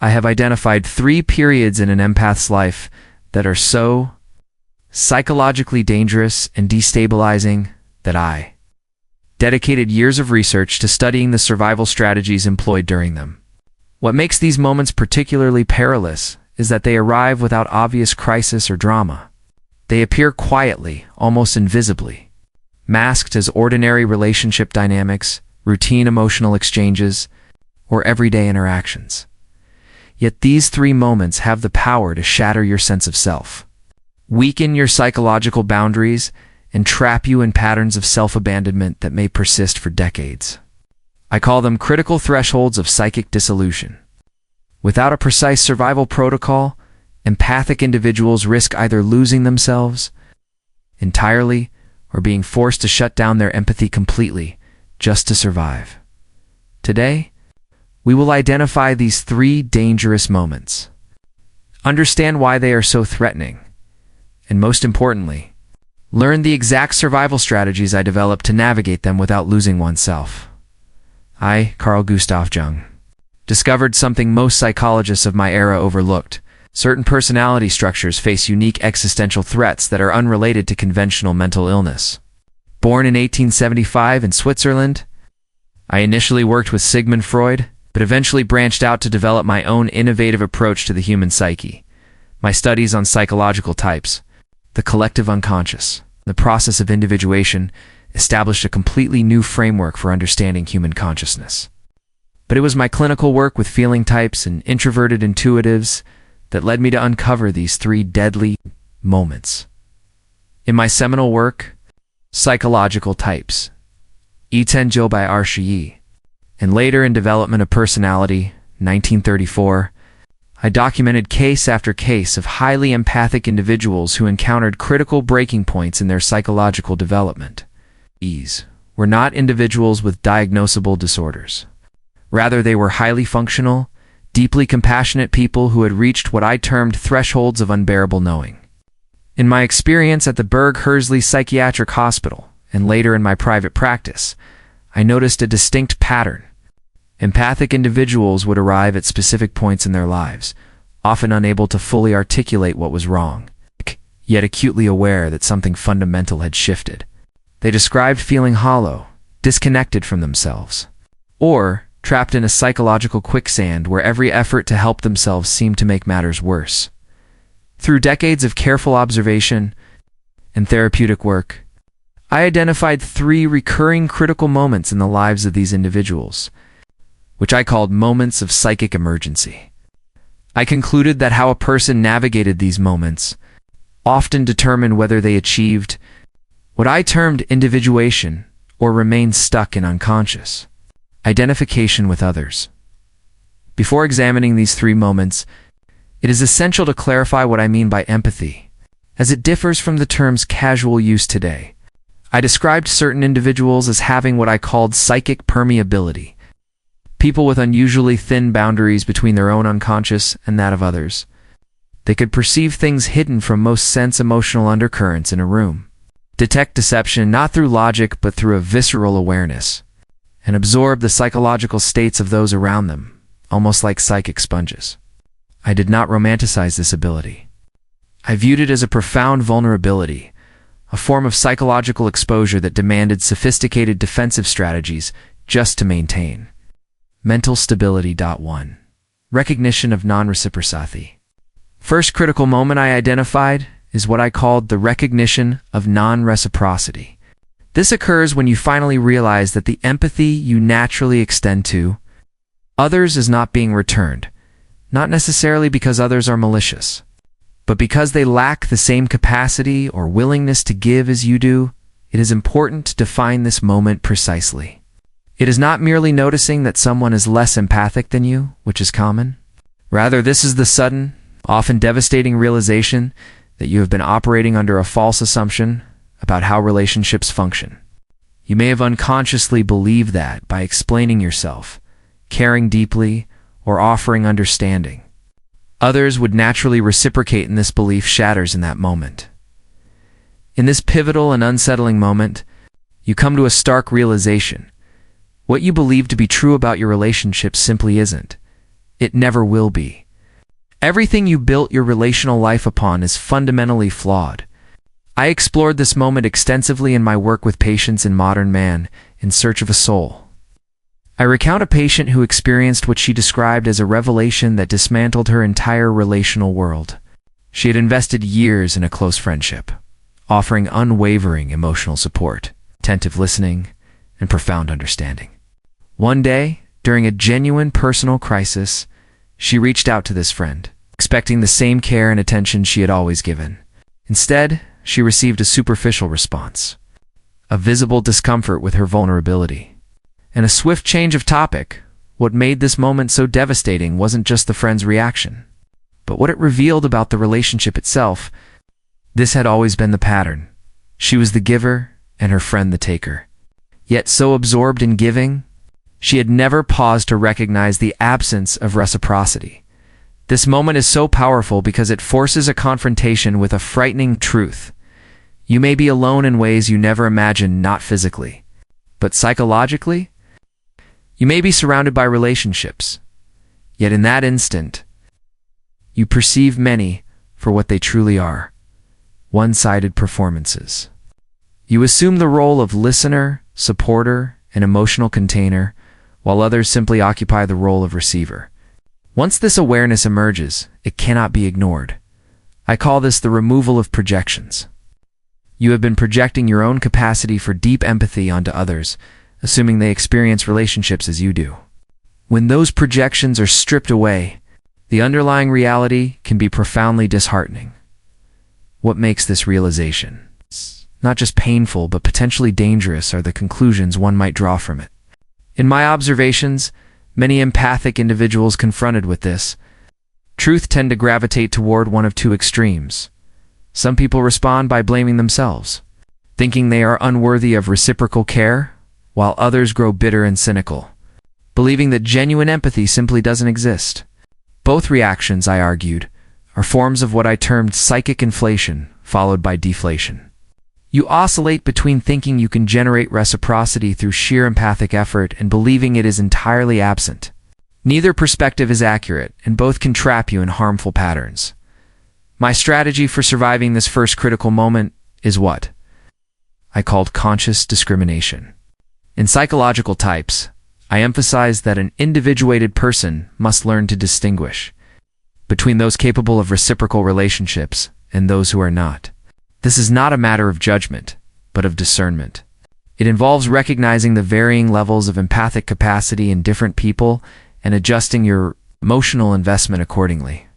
I have identified 3 periods in an empath's life that are so psychologically dangerous and destabilizing that I dedicated years of research to studying the survival strategies employed during them. What makes these moments particularly perilous is that they arrive without obvious crisis or drama. They appear quietly, almost invisibly, masked as ordinary relationship dynamics, routine emotional exchanges, or everyday interactions. Yet these 3 moments have the power to shatter your sense of self, weaken your psychological boundaries, and trap you in patterns of self-abandonment that may persist for decades. I call them critical thresholds of psychic dissolution. Without a precise survival protocol, empathic individuals risk either losing themselves entirely or being forced to shut down their empathy completely just to survive. Today, we will identify these 3 dangerous moments, understand why they are so threatening, and most importantly, learn the exact survival strategies I developed to navigate them without losing oneself. I, Carl Jung, discovered something most psychologists of my era overlooked. Certain personality structures face unique existential threats that are unrelated to conventional mental illness. Born in 1875 in Switzerland, I initially worked with Sigmund Freud, but eventually branched out to develop my own innovative approach to the human psyche. My studies on psychological types, the collective unconscious, the process of individuation, established a completely new framework for understanding human consciousness. But it was my clinical work with feeling types and introverted intuitives that led me to uncover these 3 deadly moments. In my seminal work, Psychological Types, Itenjo by Arshii, and later in Development of Personality, 1934, I documented case after case of highly empathic individuals who encountered critical breaking points in their psychological development. These were not individuals with diagnosable disorders. Rather, they were highly functional, deeply compassionate people who had reached what I termed thresholds of unbearable knowing. In my experience at the Berg Hersley Psychiatric Hospital, and later in my private practice, I noticed a distinct pattern. Empathic individuals would arrive at specific points in their lives, often unable to fully articulate what was wrong, yet acutely aware that something fundamental had shifted. They described feeling hollow, disconnected from themselves, or trapped in a psychological quicksand where every effort to help themselves seemed to make matters worse. Through decades of careful observation and therapeutic work, I identified 3 recurring critical moments in the lives of these individuals, which I called moments of psychic emergency. I concluded that how a person navigated these moments often determined whether they achieved what I termed individuation or remained stuck in unconscious identification with others. Before examining these 3 moments, it is essential to clarify what I mean by empathy, as it differs from the term's casual use today. I described certain individuals as having what I called psychic permeability, people with unusually thin boundaries between their own unconscious and that of others. They could perceive things hidden from most sense emotional undercurrents in a room, detect deception not through logic but through a visceral awareness, and absorb the psychological states of those around them, almost like psychic sponges. I did not romanticize this ability. I viewed it as a profound vulnerability, a form of psychological exposure that demanded sophisticated defensive strategies just to maintain mental stability. 1. Recognition of non-reciprocity. First critical moment I identified is what I called the recognition of non-reciprocity. This occurs when you finally realize that the empathy you naturally extend to others is not being returned, not necessarily because others are malicious, but because they lack the same capacity or willingness to give as you do. It is important to define this moment precisely. It is not merely noticing that someone is less empathic than you, which is common. Rather, this is the sudden, often devastating realization that you have been operating under a false assumption about how relationships function. You may have unconsciously believed that by explaining yourself, caring deeply, or offering understanding, others would naturally reciprocate, and this belief shatters in that moment. In this pivotal and unsettling moment, you come to a stark realization. What you believe to be true about your relationship simply isn't. It never will be. Everything you built your relational life upon is fundamentally flawed. I explored this moment extensively in my work with patients in Modern Man in Search of a Soul. I recount a patient who experienced what she described as a revelation that dismantled her entire relational world. She had invested years in a close friendship, offering unwavering emotional support, attentive listening, and profound understanding. One day, during a genuine personal crisis, she reached out to this friend, expecting the same care and attention she had always given. Instead, she received a superficial response, a visible discomfort with her vulnerability, and a swift change of topic. What made this moment so devastating wasn't just the friend's reaction, but what it revealed about the relationship itself. This had always been the pattern. She was the giver and her friend the taker. Yet so absorbed in giving, she had never paused to recognize the absence of reciprocity. This moment is so powerful because it forces a confrontation with a frightening truth. You may be alone in ways you never imagined, not physically, but psychologically. You may be surrounded by relationships, yet in that instant, you perceive many for what they truly are: one-sided performances. You assume the role of listener, supporter, and emotional container, while others simply occupy the role of receiver. Once this awareness emerges, it cannot be ignored. I call this the removal of projections. You have been projecting your own capacity for deep empathy onto others, assuming they experience relationships as you do. When those projections are stripped away, the underlying reality can be profoundly disheartening. What makes this realization not just painful but potentially dangerous are the conclusions one might draw from it. In my observations, many empathic individuals confronted with this truth tend to gravitate toward one of two extremes. Some people respond by blaming themselves, thinking they are unworthy of reciprocal care, while others grow bitter and cynical, believing that genuine empathy simply doesn't exist. Both reactions, I argued, are forms of what I termed psychic inflation, followed by deflation. You oscillate between thinking you can generate reciprocity through sheer empathic effort and believing it is entirely absent. Neither perspective is accurate, and both can trap you in harmful patterns. My strategy for surviving this first critical moment is what I called conscious discrimination. In psychological types, I emphasize that an individuated person must learn to distinguish between those capable of reciprocal relationships and those who are not. This is not a matter of judgment, but of discernment. It involves recognizing the varying levels of empathic capacity in different people and adjusting your emotional investment accordingly.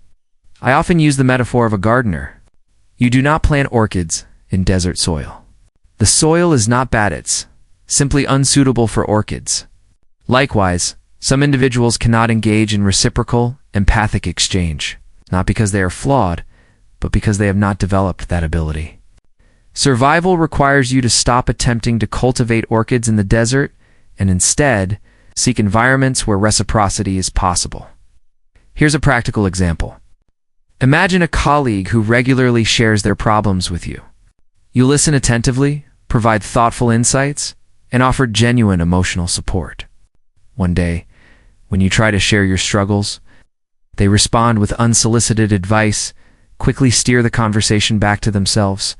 I often use the metaphor of a gardener. You do not plant orchids in desert soil. The soil is not bad, it's simply unsuitable for orchids. Likewise, some individuals cannot engage in reciprocal, empathic exchange, not because they are flawed, but because they have not developed that ability. Survival requires you to stop attempting to cultivate orchids in the desert and instead seek environments where reciprocity is possible. Here's a practical example. Imagine a colleague who regularly shares their problems with you. You listen attentively, provide thoughtful insights, and offer genuine emotional support. One day, when you try to share your struggles, they respond with unsolicited advice, quickly steer the conversation back to themselves,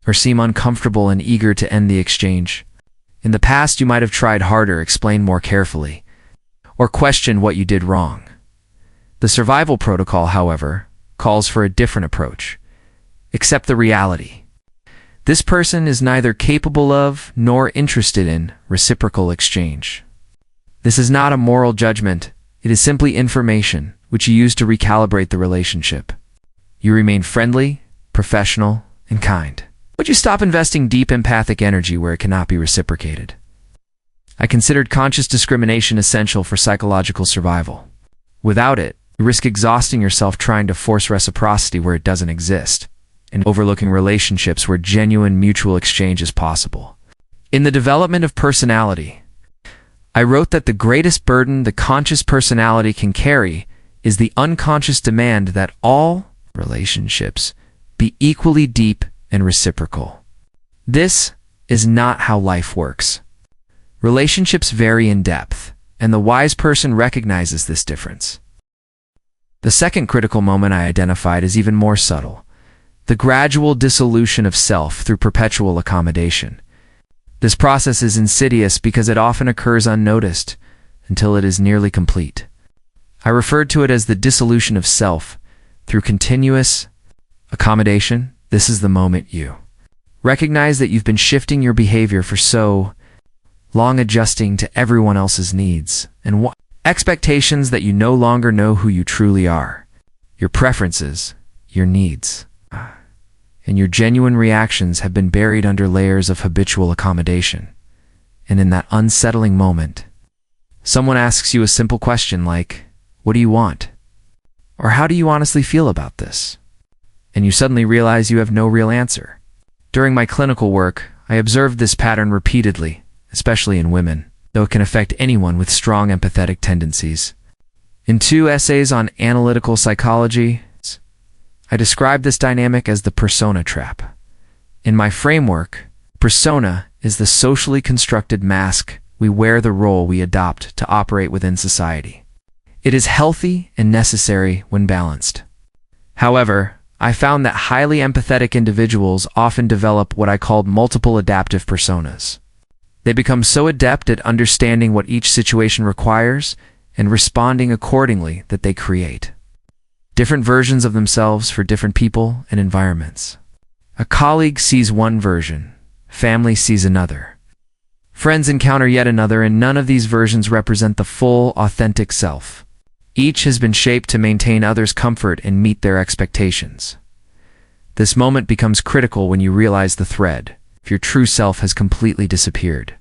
or seem uncomfortable and eager to end the exchange. In the past, you might have tried harder, explained more carefully, or questioned what you did wrong. The survival protocol, however, calls for a different approach. Accept the reality. This person is neither capable of nor interested in reciprocal exchange. This is not a moral judgment. It is simply information which you use to recalibrate the relationship. You remain friendly, professional, and kind. Would you stop investing deep empathic energy where it cannot be reciprocated? I considered conscious discrimination essential for psychological survival. Without it, you risk exhausting yourself trying to force reciprocity where it doesn't exist, and overlooking relationships where genuine mutual exchange is possible. In the development of personality, I wrote that the greatest burden the conscious personality can carry is the unconscious demand that all relationships be equally deep and reciprocal. This is not how life works. Relationships vary in depth, and the wise person recognizes this difference. The second critical moment I identified is even more subtle: the gradual dissolution of self through perpetual accommodation. This process is insidious because it often occurs unnoticed until it is nearly complete. I referred to it as the dissolution of self through continuous accommodation. This is the moment you recognize that you've been shifting your behavior for so long, adjusting to everyone else's needs and expectations, that you no longer know who you truly are, your preferences, your needs, and your genuine reactions have been buried under layers of habitual accommodation. And in that unsettling moment, someone asks you a simple question like, "What do you want?" Or "How do you honestly feel about this?" And you suddenly realize you have no real answer. During my clinical work, I observed this pattern repeatedly, especially in women, though it can affect anyone with strong empathetic tendencies. In 2 essays on analytical psychology, I described this dynamic as the persona trap. In my framework, persona is the socially constructed mask we wear, the role we adopt to operate within society. It is healthy and necessary when balanced. However, I found that highly empathetic individuals often develop what I called multiple adaptive personas. They become so adept at understanding what each situation requires and responding accordingly that they create different versions of themselves for different people and environments. A colleague sees one version, family sees another. Friends encounter yet another, and none of these versions represent the full, authentic self. Each has been shaped to maintain others' comfort and meet their expectations. This moment becomes critical when you realize the thread, if your true self has completely disappeared.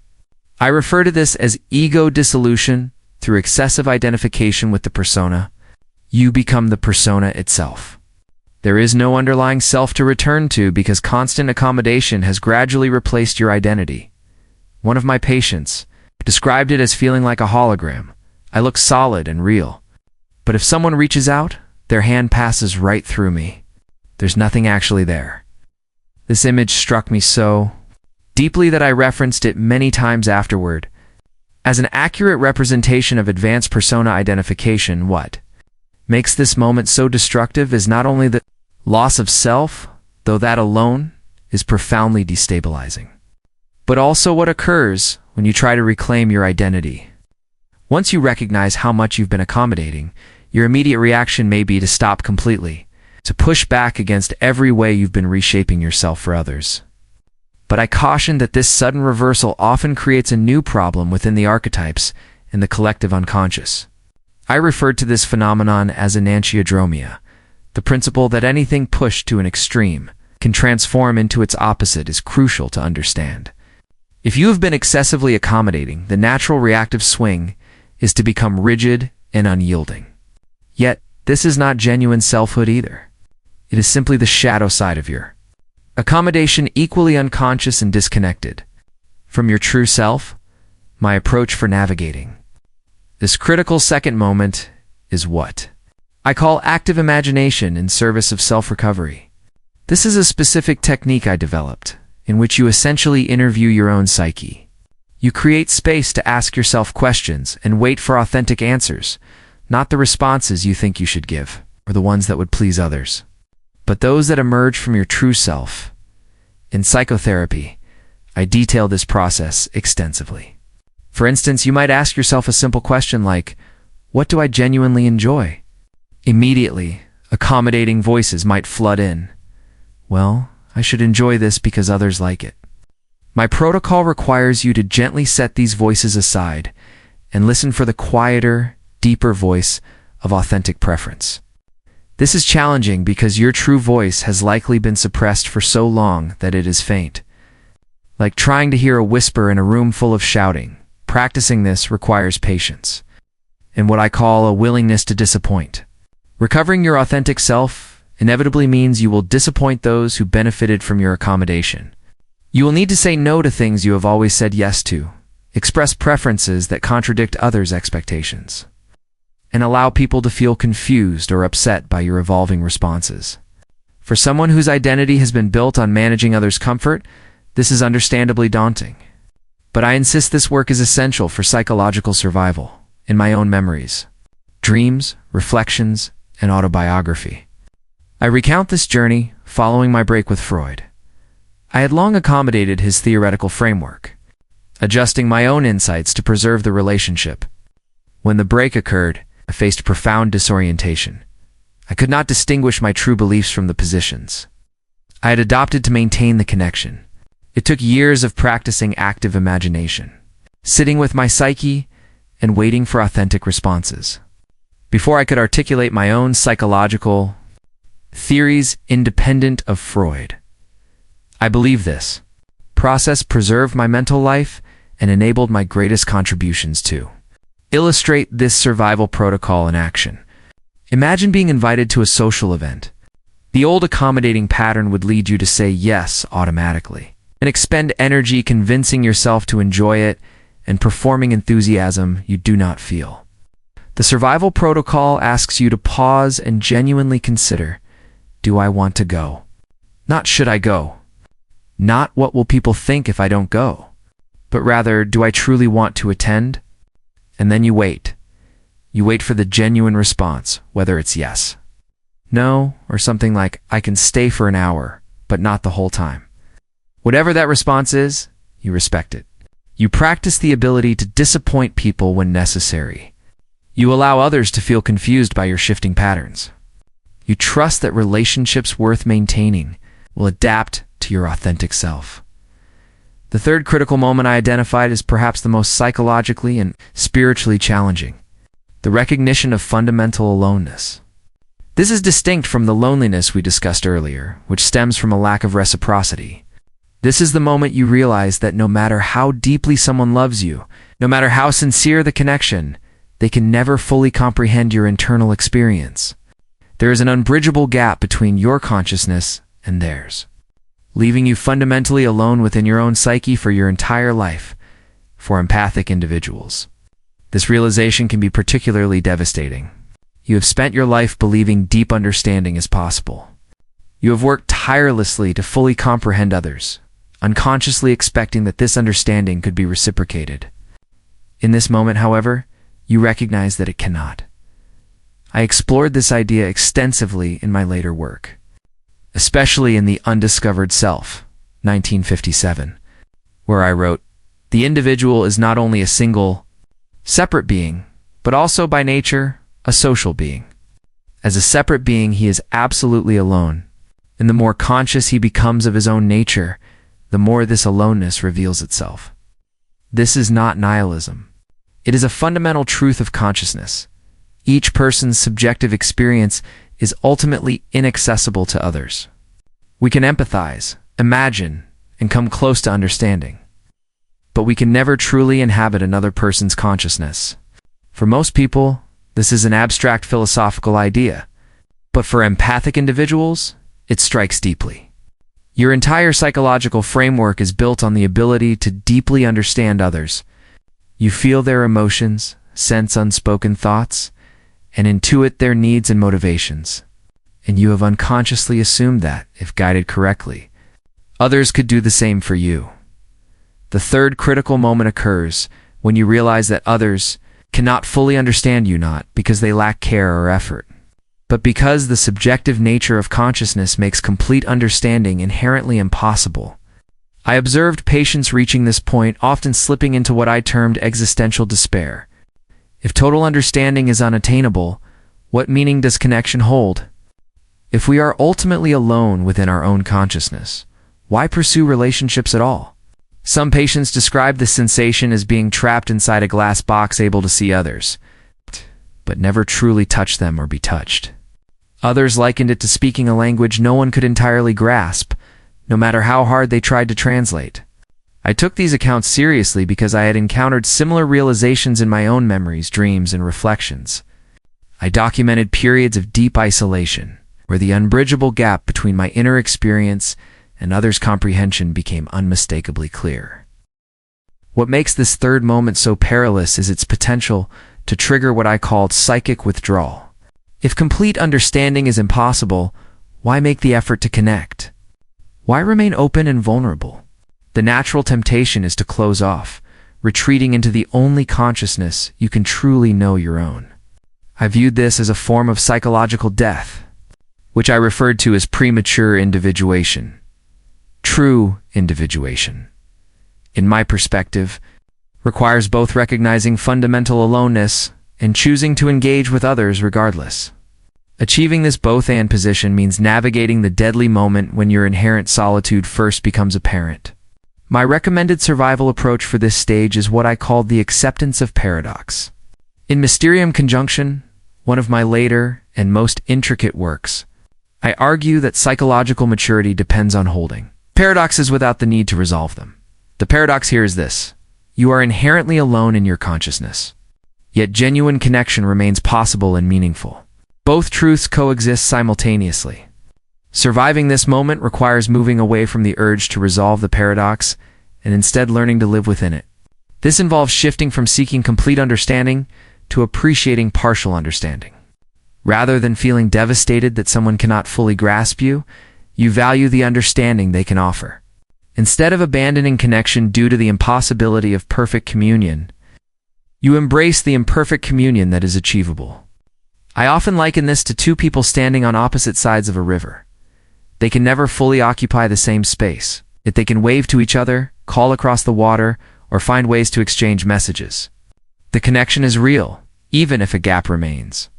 I refer to this as ego dissolution through excessive identification with the persona. You become the persona itself. There is no underlying self to return to because constant accommodation has gradually replaced your identity. One of my patients described it as feeling like a hologram. I look solid and real, but if someone reaches out, their hand passes right through me. There's nothing actually there. This image struck me so deeply that I referenced it many times afterward. As an accurate representation of advanced persona identification, what makes this moment so destructive is not only the loss of self, though that alone is profoundly destabilizing, but also what occurs when you try to reclaim your identity. Once you recognize how much you've been accommodating, your immediate reaction may be to stop completely, to push back against every way you've been reshaping yourself for others. But I caution that this sudden reversal often creates a new problem within the archetypes and the collective unconscious. I referred to this phenomenon as enantiodromia. The principle that anything pushed to an extreme can transform into its opposite is crucial to understand. If you have been excessively accommodating, the natural reactive swing is to become rigid and unyielding. Yet, this is not genuine selfhood either. It is simply the shadow side of your accommodation, equally unconscious and disconnected from your true self. My approach for navigating this critical second moment is what I call active imagination in service of self-recovery. This is a specific technique I developed, in which you essentially interview your own psyche. You create space to ask yourself questions and wait for authentic answers, not the responses you think you should give, or the ones that would please others, but those that emerge from your true self. In psychotherapy, I detail this process extensively. For instance, you might ask yourself a simple question like, "What do I genuinely enjoy?" Immediately, accommodating voices might flood in. "Well, I should enjoy this because others like it." My protocol requires you to gently set these voices aside and listen for the quieter, deeper voice of authentic preference. This is challenging because your true voice has likely been suppressed for so long that it is faint. Like trying to hear a whisper in a room full of shouting, practicing this requires patience and what I call a willingness to disappoint. Recovering your authentic self inevitably means you will disappoint those who benefited from your accommodation. You will need to say no to things you have always said yes to, express preferences that contradict others' expectations, and allow people to feel confused or upset by your evolving responses. For someone whose identity has been built on managing others' comfort, this is understandably daunting. But I insist this work is essential for psychological survival. In my own memories, dreams, reflections, and autobiography. I recount this journey following my break with Freud. I had long accommodated his theoretical framework, adjusting my own insights to preserve the relationship. When the break occurred, I faced profound disorientation. I could not distinguish my true beliefs from the positions I had adopted to maintain the connection. It took years of practicing active imagination, sitting with my psyche and waiting for authentic responses, before I could articulate my own psychological theories independent of Freud. I believe this process preserved my mental life and enabled my greatest contributions to illustrate this survival protocol in action. Imagine being invited to a social event. The old accommodating pattern would lead you to say yes automatically and expend energy convincing yourself to enjoy it and performing enthusiasm you do not feel. The survival protocol asks you to pause and genuinely consider, do I want to go? Not should I go? Not what will people think if I don't go? But rather, do I truly want to attend? And then you wait. You wait for the genuine response, whether it's yes, no, or something like, I can stay for an hour, but not the whole time. Whatever that response is, you respect it. You practice the ability to disappoint people when necessary. You allow others to feel confused by your shifting patterns. You trust that relationships worth maintaining will adapt to your authentic self. The third critical moment I identified is perhaps the most psychologically and spiritually challenging: the recognition of fundamental aloneness. This is distinct from the loneliness we discussed earlier, which stems from a lack of reciprocity. This is the moment you realize that no matter how deeply someone loves you, no matter how sincere the connection, they can never fully comprehend your internal experience. There is an unbridgeable gap between your consciousness and theirs, leaving you fundamentally alone within your own psyche for your entire life. For empathic individuals, this realization can be particularly devastating. You have spent your life believing deep understanding is possible. You have worked tirelessly to fully comprehend others, unconsciously expecting that this understanding could be reciprocated. In this moment, however, you recognize that it cannot. I explored this idea extensively in my later work, especially in The Undiscovered Self, 1957, where I wrote, "The individual is not only a single, separate being, but also by nature, a social being. As a separate being, he is absolutely alone, and the more conscious he becomes of his own nature, the more this aloneness reveals itself." This is not nihilism. It is a fundamental truth of consciousness. Each person's subjective experience is ultimately inaccessible to others. We can empathize, imagine, and come close to understanding, but we can never truly inhabit another person's consciousness. For most people, this is an abstract philosophical idea, but for empathic individuals, it strikes deeply. Your entire psychological framework is built on the ability to deeply understand others. You feel their emotions, sense unspoken thoughts, and intuit their needs and motivations. And you have unconsciously assumed that, if guided correctly, others could do the same for you. The third critical moment occurs when you realize that others cannot fully understand you, not because they lack care or effort, but because the subjective nature of consciousness makes complete understanding inherently impossible. I observed patients reaching this point often slipping into what I termed existential despair. If total understanding is unattainable, what meaning does connection hold? If we are ultimately alone within our own consciousness, why pursue relationships at all? Some patients describe this sensation as being trapped inside a glass box, able to see others, but never truly touch them or be touched. Others likened it to speaking a language no one could entirely grasp, no matter how hard they tried to translate. I took these accounts seriously because I had encountered similar realizations in my own memories, dreams, and reflections. I documented periods of deep isolation, where the unbridgeable gap between my inner experience and others' comprehension became unmistakably clear. What makes this third moment so perilous is its potential to trigger what I called psychic withdrawal. If complete understanding is impossible, why make the effort to connect? Why remain open and vulnerable? The natural temptation is to close off, retreating into the only consciousness you can truly know, your own. I viewed this as a form of psychological death, which I referred to as premature individuation. True individuation, in my perspective, requires both recognizing fundamental aloneness and choosing to engage with others regardless. Achieving this both-and position means navigating the deadly moment when your inherent solitude first becomes apparent. My recommended survival approach for this stage is what I called the acceptance of paradox. In Mysterium Conjunction, one of my later and most intricate works, I argue that psychological maturity depends on holding paradoxes without the need to resolve them. The paradox here is this: you are inherently alone in your consciousness, yet genuine connection remains possible and meaningful. Both truths coexist simultaneously. Surviving this moment requires moving away from the urge to resolve the paradox and instead learning to live within it. This involves shifting from seeking complete understanding to appreciating partial understanding. Rather than feeling devastated that someone cannot fully grasp you, you value the understanding they can offer. Instead of abandoning connection due to the impossibility of perfect communion, you embrace the imperfect communion that is achievable. I often liken this to two people standing on opposite sides of a river. They can never fully occupy the same space, yet they can wave to each other, call across the water, or find ways to exchange messages. The connection is real, even if a gap remains.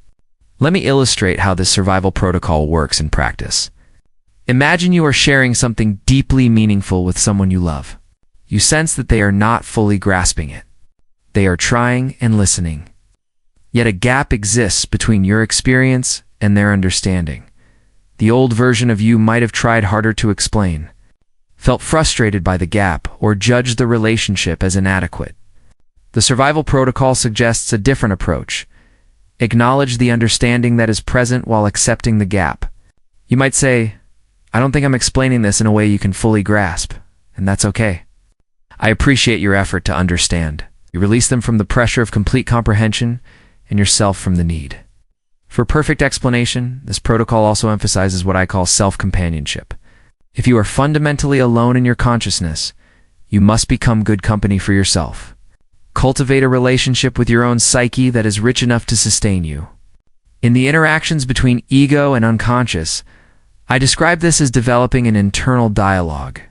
Let me illustrate how this survival protocol works in practice. Imagine you are sharing something deeply meaningful with someone you love. You sense that they are not fully grasping it. They are trying and listening. Yet a gap exists between your experience and their understanding. The old version of you might have tried harder to explain, felt frustrated by the gap, or judged the relationship as inadequate. The survival protocol suggests a different approach. Acknowledge the understanding that is present while accepting the gap. You might say, "I don't think I'm explaining this in a way you can fully grasp," and that's okay. I appreciate your effort to understand. You release them from the pressure of complete comprehension and yourself from the need. For perfect explanation, this protocol also emphasizes what I call self-companionship. If you are fundamentally alone in your consciousness, you must become good company for yourself. Cultivate a relationship with your own psyche that is rich enough to sustain you. In the interactions between ego and unconscious, I describe this as developing an internal dialogue.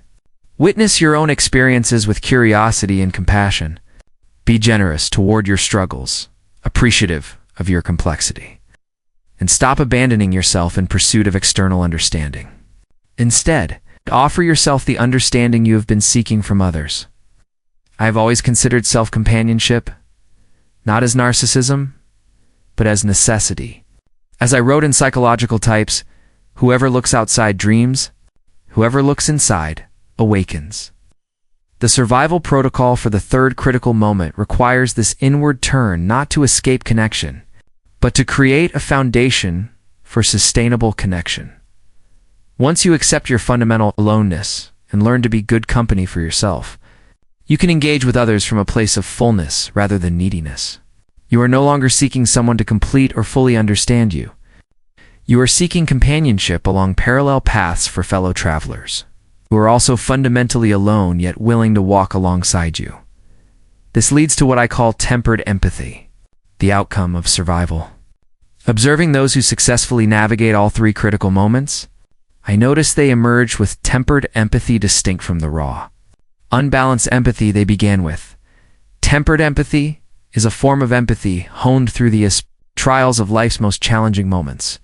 Witness your own experiences with curiosity and compassion. Be generous toward your struggles, appreciative of your complexity. And stop abandoning yourself in pursuit of external understanding. Instead, offer yourself the understanding you have been seeking from others. I have always considered self-companionship not as narcissism, but as necessity. As I wrote in Psychological Types, whoever looks outside dreams, whoever looks inside awakens. The survival protocol for the third critical moment requires this inward turn not to escape connection, but to create a foundation for sustainable connection. Once you accept your fundamental aloneness and learn to be good company for yourself, you can engage with others from a place of fullness rather than neediness. You are no longer seeking someone to complete or fully understand you. You are seeking companionship along parallel paths for fellow travelers, who are also fundamentally alone yet willing to walk alongside you. This leads to what I call tempered empathy, the outcome of survival. Observing those who successfully navigate all three critical moments, I notice they emerge with tempered empathy distinct from the raw, unbalanced empathy they began with. Tempered empathy is a form of empathy honed through the trials of life's most challenging moments.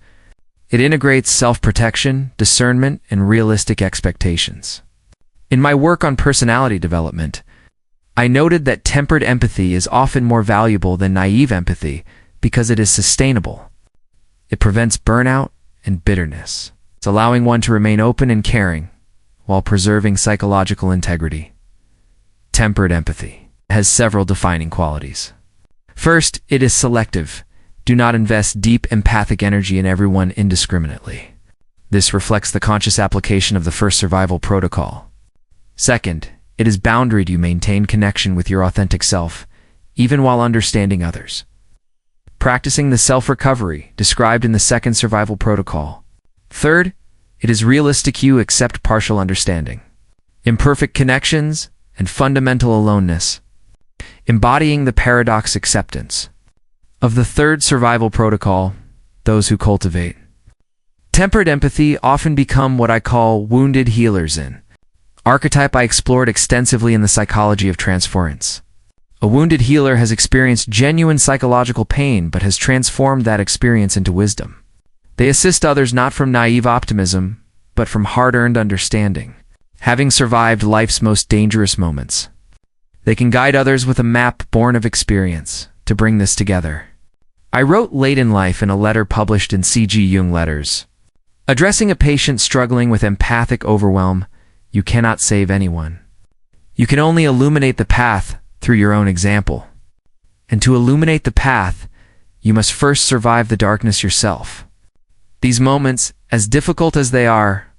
It integrates self-protection, discernment, and realistic expectations. In my work on personality development, I noted that tempered empathy is often more valuable than naive empathy because it is sustainable. It prevents burnout and bitterness. It's allowing one to remain open and caring while preserving psychological integrity. Tempered empathy has several defining qualities. First, it is selective. Do not invest deep empathic energy in everyone indiscriminately. This reflects the conscious application of the first survival protocol. Second, it is boundaried. You maintain connection with your authentic self, even while understanding others. Practicing the self-recovery described in the second survival protocol. Third, it is realistic. You accept partial understanding, imperfect connections, and fundamental aloneness, embodying the paradox acceptance. Of the third survival protocol, those who cultivate tempered empathy often become what I call wounded healers in archetype I explored extensively in the psychology of transference. A wounded healer has experienced genuine psychological pain but has transformed that experience into wisdom. They assist others not from naive optimism, but from hard-earned understanding, having survived life's most dangerous moments. They can guide others with a map born of experience to bring this together. I wrote late in life in a letter published in C.G. Jung Letters. Addressing a patient struggling with empathic overwhelm, you cannot save anyone. You can only illuminate the path through your own example. And to illuminate the path, you must first survive the darkness yourself. These moments, as difficult as they are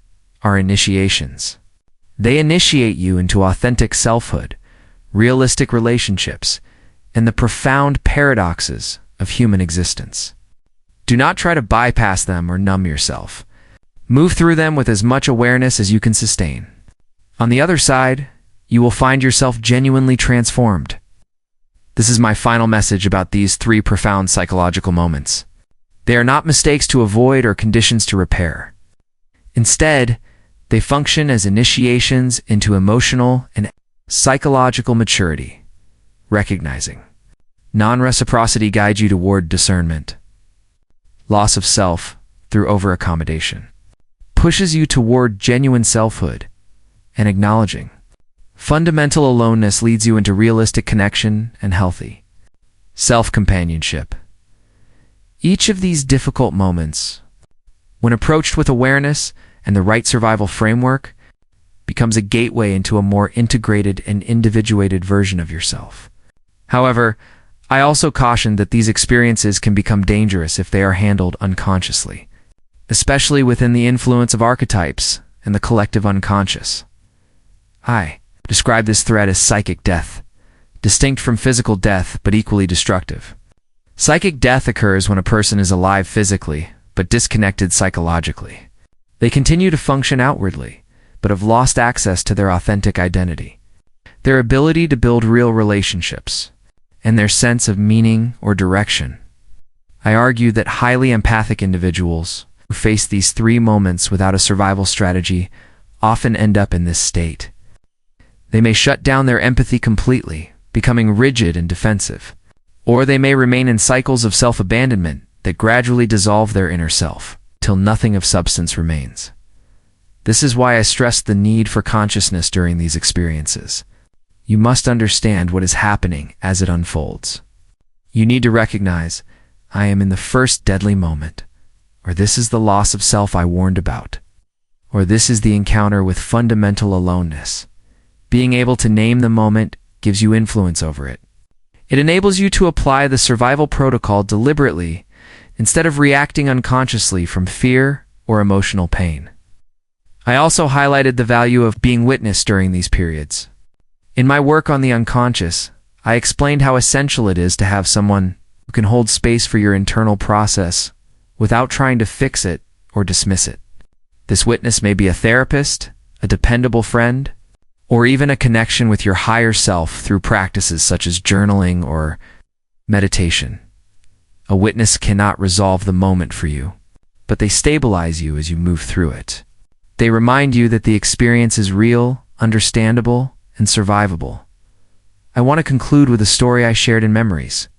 initiations. They initiate you into authentic selfhood, realistic relationships, and the profound paradoxes of human existence. Do not try to bypass them or numb yourself. Move through them with as much awareness as you can sustain. On the other side, you will find yourself genuinely transformed. This is my final message about these three profound psychological moments. They are not mistakes to avoid or conditions to repair. Instead, they function as initiations into emotional and psychological maturity. Recognizing non-reciprocity guides you toward discernment. Loss of self through over-accommodation pushes you toward genuine selfhood, and acknowledging fundamental aloneness leads you into realistic connection and healthy self-companionship. Each of these difficult moments, when approached with awareness and the right survival framework, becomes a gateway into a more integrated and individuated version of yourself. However, I also caution that these experiences can become dangerous if they are handled unconsciously, especially within the influence of archetypes and the collective unconscious. I describe this threat as psychic death, distinct from physical death but equally destructive. Psychic death occurs when a person is alive physically but disconnected psychologically. They continue to function outwardly, but have lost access to their authentic identity, their ability to build real relationships, and their sense of meaning or direction. I argue that highly empathic individuals who face these three moments without a survival strategy often end up in this state. They may shut down their empathy completely, becoming rigid and defensive, or they may remain in cycles of self-abandonment that gradually dissolve their inner self, till nothing of substance remains. This is why I stress the need for consciousness during these experiences. You must understand what is happening as it unfolds. You need to recognize, I am in the first deadly moment, or this is the loss of self I warned about, or this is the encounter with fundamental aloneness. Being able to name the moment gives you influence over it. It enables you to apply the survival protocol deliberately instead of reacting unconsciously from fear or emotional pain. I also highlighted the value of being witness during these periods. In my work on the unconscious, I explained how essential it is to have someone who can hold space for your internal process without trying to fix it or dismiss it. This witness may be a therapist, a dependable friend, or even a connection with your higher self through practices such as journaling or meditation. A witness cannot resolve the moment for you, but they stabilize you as you move through it. They remind you that the experience is real, understandable, and survivable. I want to conclude with a story I shared in Memories.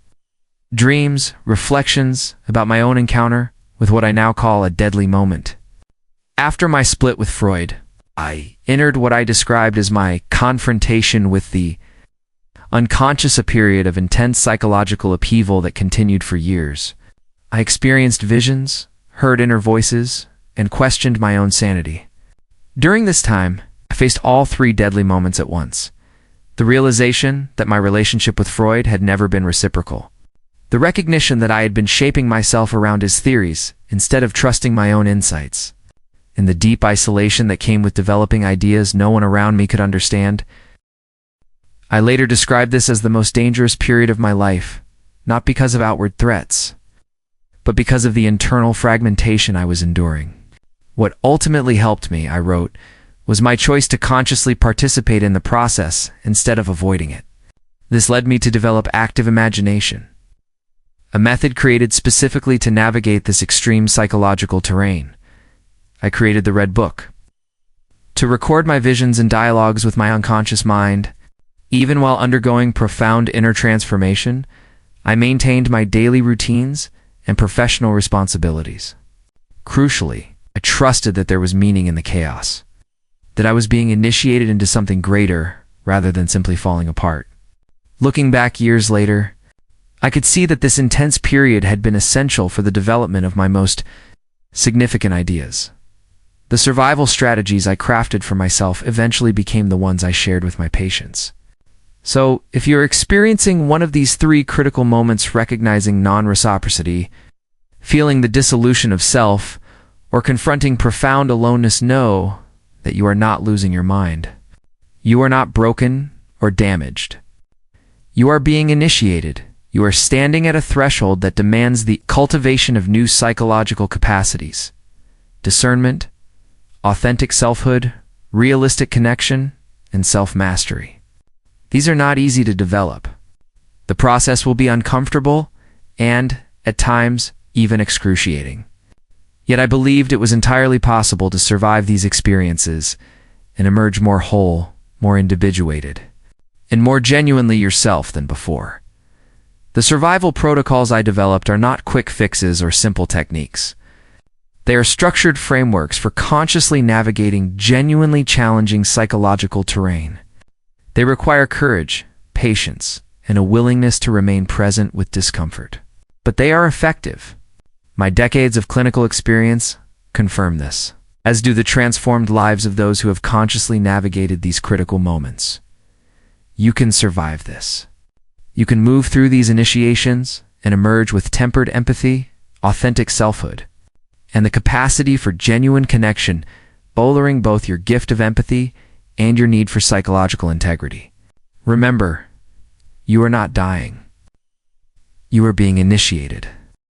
Dreams, reflections about my own encounter with what I now call a deadly moment. After my split with Freud, I entered what I described as my confrontation with the unconscious, a period of intense psychological upheaval that continued for years. I experienced visions, heard inner voices, and questioned my own sanity. During this time, I faced all three deadly moments at once. The realization that my relationship with Freud had never been reciprocal. The recognition that I had been shaping myself around his theories instead of trusting my own insights. And the deep isolation that came with developing ideas no one around me could understand. I later described this as the most dangerous period of my life, not because of outward threats, but because of the internal fragmentation I was enduring. What ultimately helped me, I wrote, was my choice to consciously participate in the process instead of avoiding it. This led me to develop active imagination, a method created specifically to navigate this extreme psychological terrain. I created the Red Book to record my visions and dialogues with my unconscious mind. Even while undergoing profound inner transformation, I maintained my daily routines and professional responsibilities. Crucially, I trusted that there was meaning in the chaos, that I was being initiated into something greater rather than simply falling apart. Looking back years later, I could see that this intense period had been essential for the development of my most significant ideas. The survival strategies I crafted for myself eventually became the ones I shared with my patients. So, if you're experiencing one of these three critical moments, recognizing non-reciprocity, feeling the dissolution of self, or confronting profound aloneness, know that you are not losing your mind. You are not broken or damaged. You are being initiated. You are standing at a threshold that demands the cultivation of new psychological capacities: discernment, authentic selfhood, realistic connection, and self-mastery. These are not easy to develop. The process will be uncomfortable and, at times, even excruciating. Yet I believed it was entirely possible to survive these experiences and emerge more whole, more individuated, and more genuinely yourself than before. The survival protocols I developed are not quick fixes or simple techniques. They are structured frameworks for consciously navigating genuinely challenging psychological terrain. They require courage, patience, and a willingness to remain present with discomfort. But they are effective. My decades of clinical experience confirm this, as do the transformed lives of those who have consciously navigated these critical moments. You can survive this. You can move through these initiations and emerge with tempered empathy, authentic selfhood, and the capacity for genuine connection, bouldering both your gift of empathy and your need for psychological integrity. Remember, you are not dying. You are being initiated.